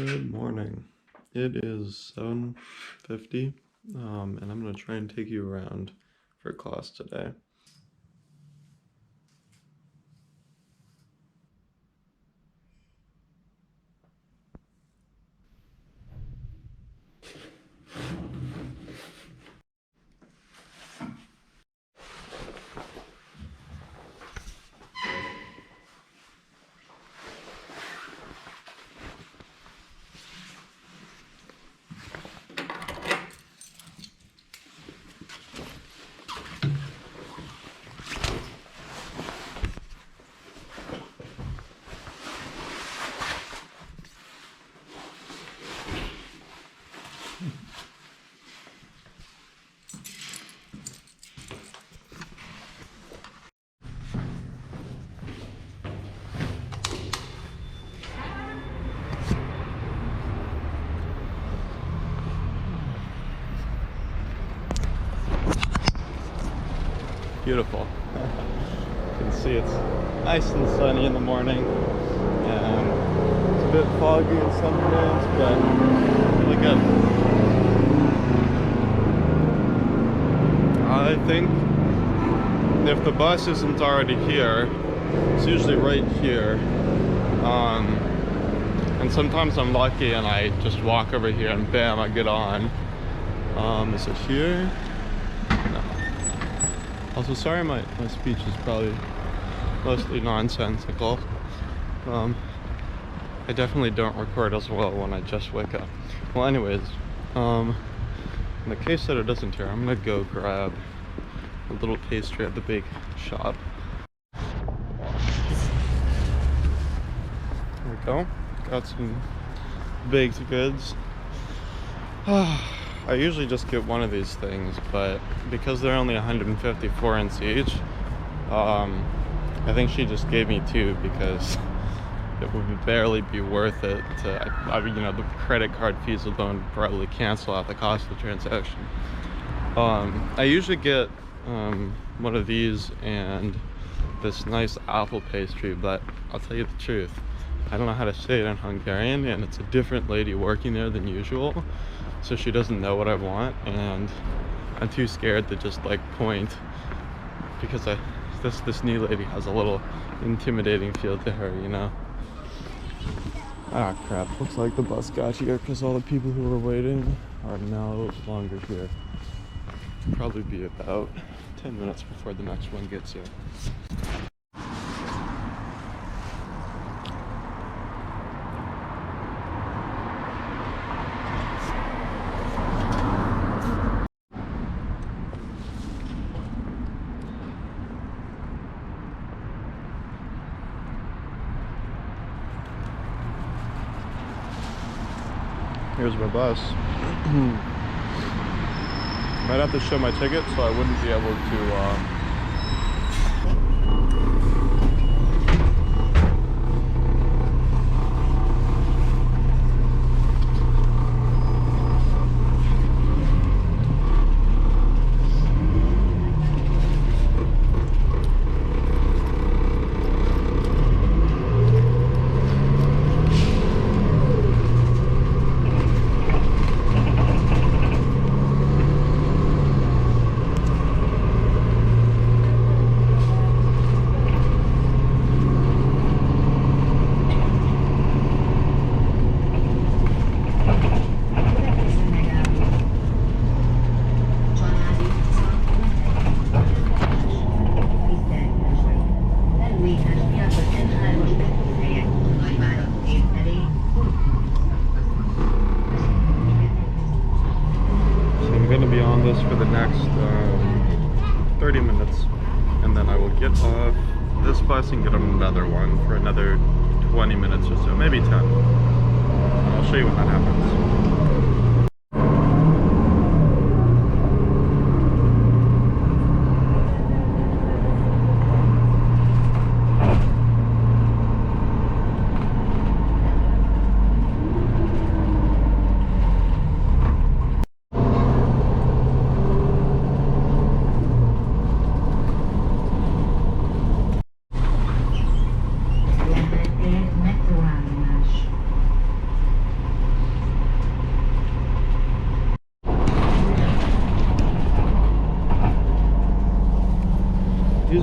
Good morning. It is 7:50, and I'm gonna try and take you around for class today. Beautiful. You can see it's nice and sunny in the morning. It's a bit foggy in some days, but really good. I think if the bus isn't already here, it's usually right here. And sometimes I'm lucky and I just walk over here and bam, I get on. Is it here? No. Also, sorry my speech is probably mostly nonsensical. I definitely don't record as well when I just wake up. Well, anyways, in the case that it doesn't here, I'm gonna go grab a little pastry at the bake shop. There we go. Got some baked goods. I usually just get one of these things, but because they're only 154 cents each, I think she just gave me two because it would barely be worth it to, you know, the credit card fees alone probably cancel out the cost of the transaction. I usually get one of these and this nice apple pastry, but I'll tell you the truth, I don't know how to say it in Hungarian, and it's a different lady working there than usual, so she doesn't know what I want, and I'm too scared to just like point because this new lady has a little intimidating feel to her, you know. Ah crap, looks like the bus got here because all the people who were waiting are no longer here. Probably be about 10 minutes before the next one gets here. Here's my bus. Might have to show my ticket, so I wouldn't be able to for the next 30 minutes, and then I will get off this bus and get another one for another 20 minutes or so, maybe 10. I'll show you when that happens.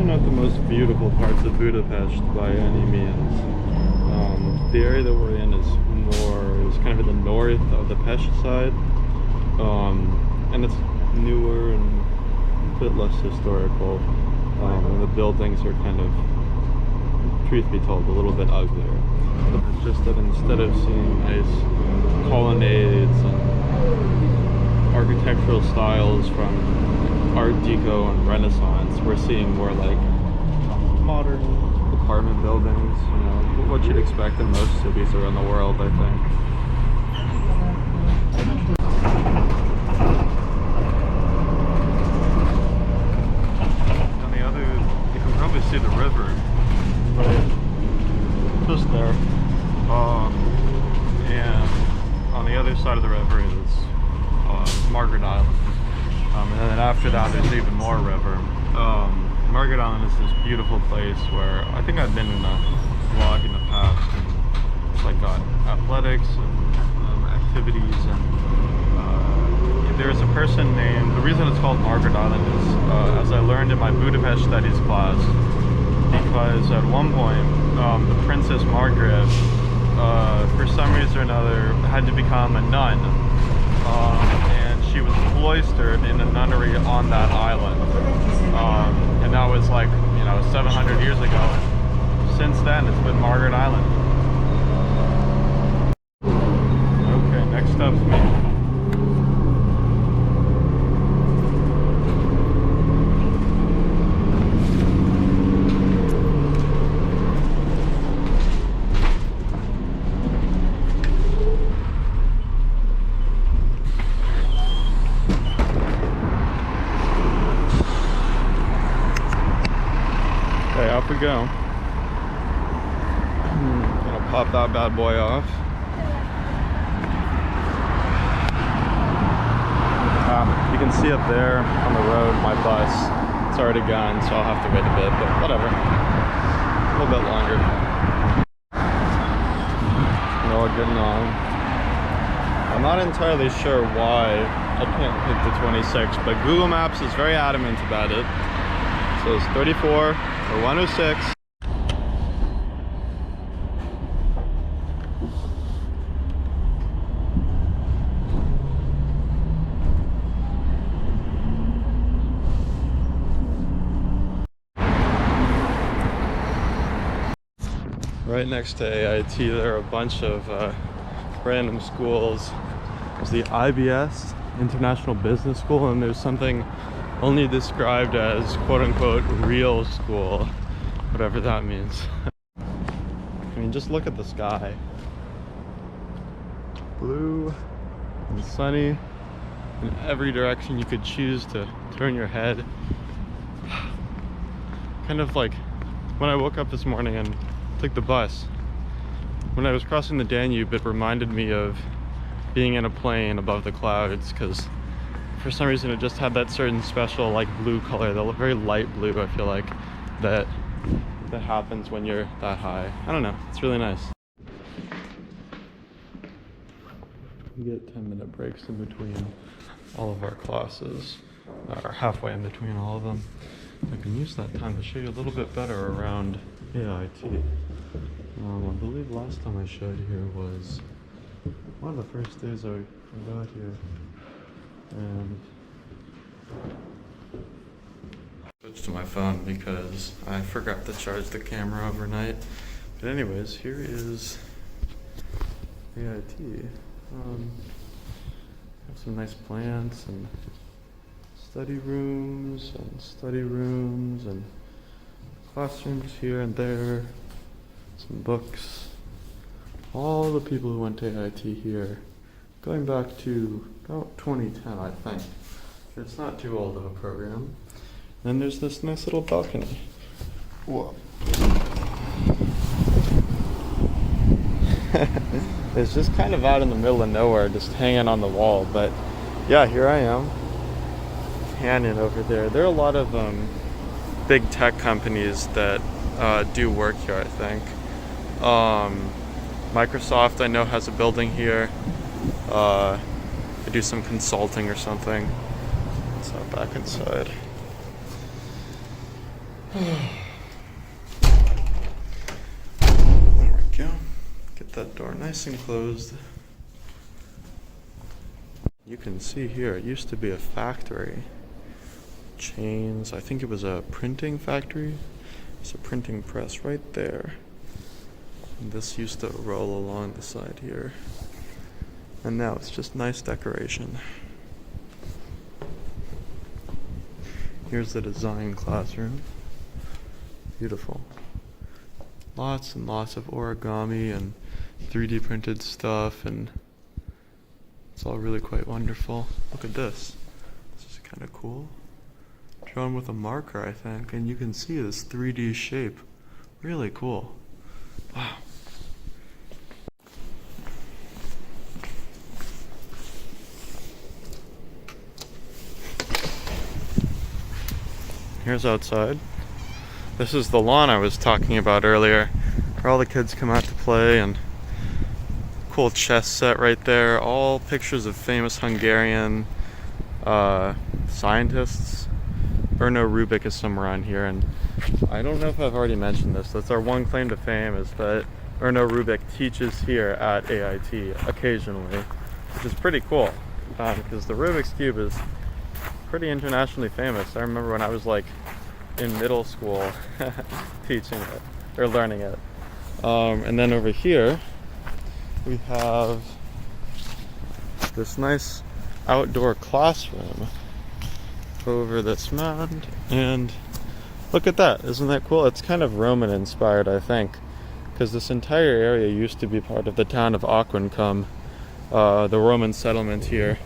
are not the most beautiful parts of Budapest by any means. The area that we're in is kind of in the north of the Pest side, and it's newer and a bit less historical. And the buildings are kind of, truth be told, a little bit uglier. It's just that instead of seeing nice colonnades and architectural styles from Art Deco and Renaissance, we're seeing more like modern apartment buildings, you know, what you'd expect in most cities around the world, I think. On the other, you can probably see the river right just there. And on the other side of the river is Margaret Island. And then after that, there's even more river. Margaret Island is this beautiful place where I think I've been in a vlog in the past, and it's like got athletics and activities, and there's a person named, the reason it's called Margaret Island is, as I learned in my Budapest studies class, because at one point, the Princess Margaret, for some reason or another, had to become a nun, and she was cloistered in a nunnery on that island, and that was like, you know, 700 years ago. Since then, it's been Margaret Island. Okay, next up's me. Off we go. Gonna pop that bad boy off. You can see up there on the road my bus. It's already gone, so I'll have to wait a bit, but whatever. A little bit longer. We're all getting on. I'm not entirely sure why I can't pick the 26, but Google Maps is very adamant about it. So it's 34 or 106. Right next to AIT, there are a bunch of random schools. There's the IBS, International Business School, and there's something only described as quote-unquote real school, whatever that means. I mean, just look at the sky. Blue and sunny in every direction you could choose to turn your head. Kind of like when I woke up this morning and took the bus. When I was crossing the Danube, it reminded me of being in a plane above the clouds, because for some reason it just had that certain special like blue color, the very light blue, I feel like, that happens when you're that high. I don't know, it's really nice. We get 10-minute breaks in between all of our classes, or halfway in between all of them. I can use that time to show you a little bit better around AIT. I believe last time I showed here was one of the first days I got here. And switched to my phone because I forgot to charge the camera overnight. But anyways, here is AIT. Have some nice plants and study rooms and classrooms here and there. Some books. All the people who went to AIT here, going back to about 2010, I think. It's not too old of a program. Then there's this nice little balcony. Whoa. It's just kind of out in the middle of nowhere, just hanging on the wall. But yeah, here I am. Canyon over there. There are a lot of big tech companies that do work here, I think. Microsoft, I know, has a building here. They do some consulting or something. So back inside. There we go. Get that door nice and closed. You can see here, it used to be a factory. Chains, I think it was a printing factory. It's a printing press right there. And this used to roll along the side here. And now it's just nice decoration. Here's the design classroom. Beautiful. Lots and lots of origami and 3D printed stuff, and it's all really quite wonderful. Look at this. This is kind of cool. Drawn with a marker, I think, and you can see this 3D shape. Really cool. Wow. Here's outside. This is the lawn I was talking about earlier, where all the kids come out to play, and cool chess set right there. All pictures of famous Hungarian scientists. Erno Rubik is somewhere on here, and I don't know if I've already mentioned this. That's our one claim to fame, is that Erno Rubik teaches here at AIT occasionally, which is pretty cool, because the Rubik's Cube is pretty internationally famous. I remember when I was like in middle school teaching it, or learning it. And then over here, we have this nice outdoor classroom over this mound, and look at that. Isn't that cool? It's kind of Roman inspired, I think, because this entire area used to be part of the town of Aquincum, the Roman settlement here.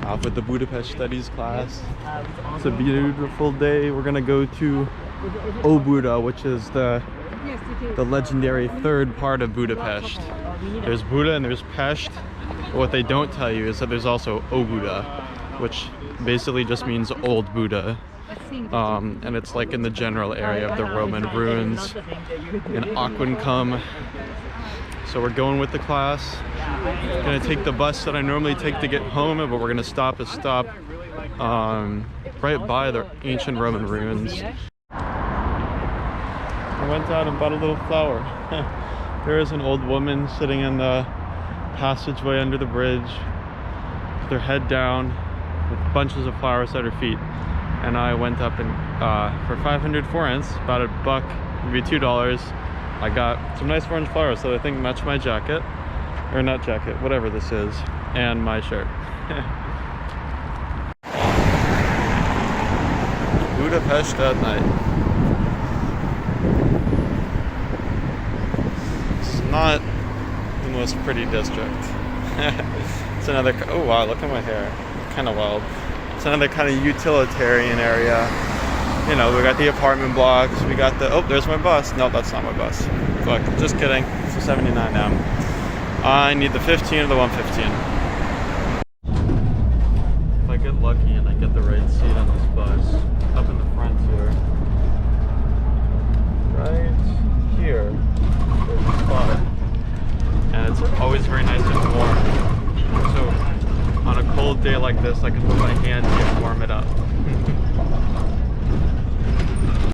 Off with the Budapest Studies class. It's a beautiful day. We're gonna go to Óbuda, which is the legendary third part of Budapest. There's Buda and there's Pest. But what they don't tell you is that there's also Óbuda, which basically just means Old Buda. And it's like in the general area of the Roman ruins in Aquincum. So we're going with the class. Gonna take the bus that I normally take to get home, but we're gonna stop right by the ancient Roman ruins. I went out and bought a little flower. There is an old woman sitting in the passageway under the bridge, with her head down, with bunches of flowers at her feet. And I went up and for 500 forints, about $1, maybe $2, I got some nice orange flowers that I think match my jacket, or not jacket, whatever this is, and my shirt. Budapest at night. It's not the most pretty district. It's another, oh wow, look at my hair, kind of wild. It's another kind of utilitarian area. You know, we got the apartment blocks, we got the, oh, there's my bus. No, that's not my bus. Fuck, just kidding. It's a 79M. I need the 15 or the 115. If I get lucky and I get the right seat on this bus, up in the front here, right here, there's a spot. day like this, I can put my hand here and warm it up.